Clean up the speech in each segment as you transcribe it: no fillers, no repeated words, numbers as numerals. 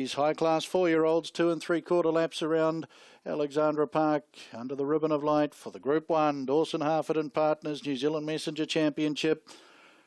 These high-class 4-year-olds, 2 3/4 laps around Alexandra Park under the ribbon of light for the Group 1, Dawson, Harford and Partners, New Zealand Messenger Championship.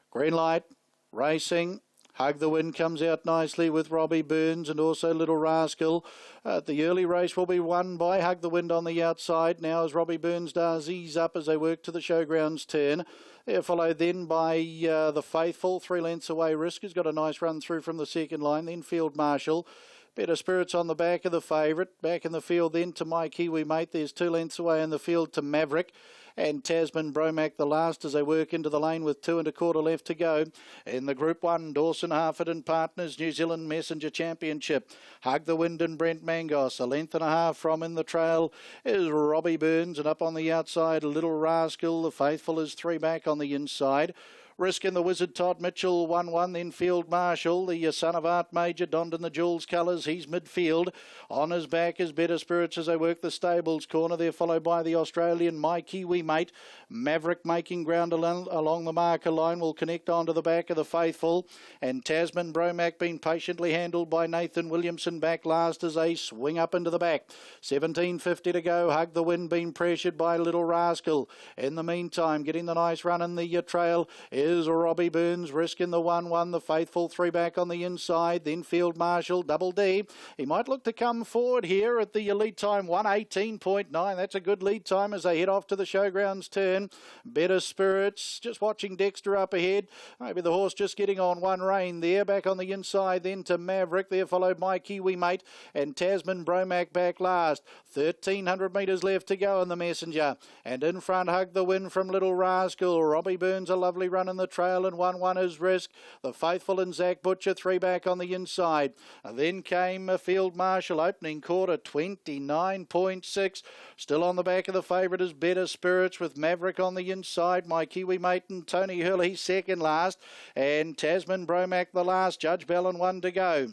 Green light, racing. Hug the Wind comes out nicely with Robbie Burns and also Little Rascal. The early race will be won by Hug the Wind on the outside. Now as Robbie Burns does ease up as they work to the showgrounds turn. They're followed then by the Faithful. 3 lengths away, Risk has got a nice run through from the second line. Then Field Marshal. Better Spirits on the back of the favourite. Back in the field then to My Kiwi Mate. There's 2 lengths away in the field to Maverick. And Tasman Bromac the last as they work into the lane with 2 1/4 left to go. In the Group 1, Dawson, Harford and Partners, New Zealand Messenger Championship. Hug the Wind and Brent Mangos. 1.5 lengths from in the trail is Robbie Burns, and up on the outside, Little Rascal. The Faithful is 3 back on the inside. Risk in the Wizard Todd Mitchell 1-1, then Field Marshal, the son of Art Major, donned in the Jules colours. He's midfield. On his back is Better Spirits as they work the stables corner. They're followed by the Australian My Kiwi Mate. Maverick making ground along the marker line will connect onto the back of the Faithful. And Tasman Bromac being patiently handled by Nathan Williamson back last as they swing up into the back. 17.50 to go. Hug the Wind being pressured by Little Rascal. In the meantime, getting the nice run in the trail is Robbie Burns. Risk in the 1-1. The Faithful 3 back on the inside. Then Field Marshal, Double D. He might look to come forward here at the lead time 1:18.9. That's a good lead time as they head off to the showgrounds turn. Better Spirits just watching Dexter up ahead. Maybe the horse just getting on one rein there. Back on the inside then to Maverick. There followed My Kiwi Mate and Tasman Bromac back last. 1,300 metres left to go in the Messenger. And in front, Hug the Wind from Little Rascal. Robbie Burns a lovely run in the trail, and 1-1 is Risk. The Faithful and Zach Butcher 3 back on the inside. And then came Field Marshal, opening quarter 29.6. Still on the back of the favourite is Better Spirits with Maverick on the inside. My Kiwi Mate and Tony Hurley second last, and Tasman Bromac the last. Judge Bellin 1 to go.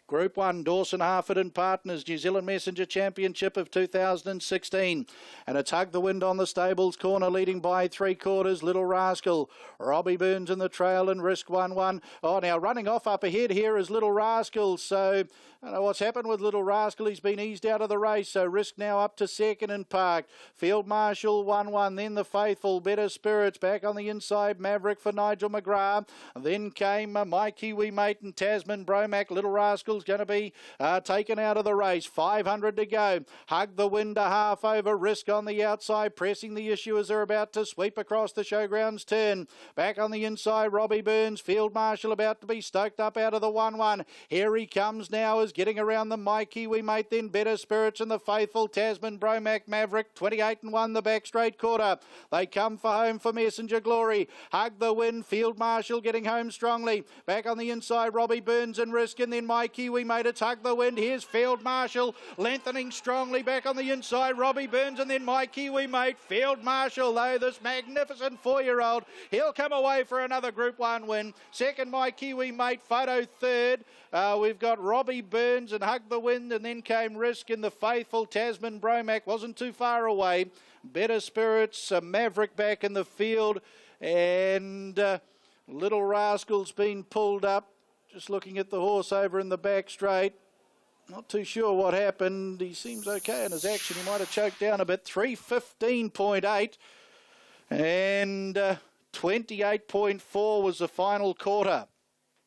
Group 1, Dawson, Harford and Partners, New Zealand Messenger Championship of 2016. And it's Hug the Wind on the stables corner, leading by 3/4. Little Rascal. Robbie Burns in the trail and Risk 1-1. Oh, now running off up ahead here is Little Rascal. So, I don't know what's happened with Little Rascal. He's been eased out of the race. So, Risk now up to second and parked. Field Marshal 1-1. Then the Faithful, Better Spirits back on the inside. Maverick for Nigel McGrath. Then came My Kiwi Mate and Tasman Bromac. Little Rascal's going to be taken out of the race. 500 to go. Hug the Wind a half over. Risk on the outside, pressing the issue as they're about to sweep across the showgrounds turn. Back on the inside, Robbie Burns. Field Marshal about to be stoked up out of the 1-1. Here he comes now, is getting around the My Kiwi Mate, then Better Spirits and the Faithful. Tasman Bromac, Maverick 28-1 the back straight quarter. They come for home for Messenger Glory. Hug the Wind. Field Marshal getting home strongly. Back on the inside, Robbie Burns and Risk, and then My Kiwi Mate. It's Hug the Wind. Here's Field Marshal lengthening strongly back on the inside. Robbie Burns and then My Kiwi Mate. Field Marshal, though, this magnificent 4-year-old, he'll come away for another Group 1 win. Second, My Kiwi Mate. Photo third. We've got Robbie Burns and Hug the Wind, and then came Risk in the Faithful. Tasman Bromac wasn't too far away. Better Spirits, Maverick back in the field, and Little Rascal's been pulled up. Just looking at the horse over in the back straight. Not too sure what happened. He seems okay in his action. He might have choked down a bit. 3:15.8 and 28.4 was the final quarter.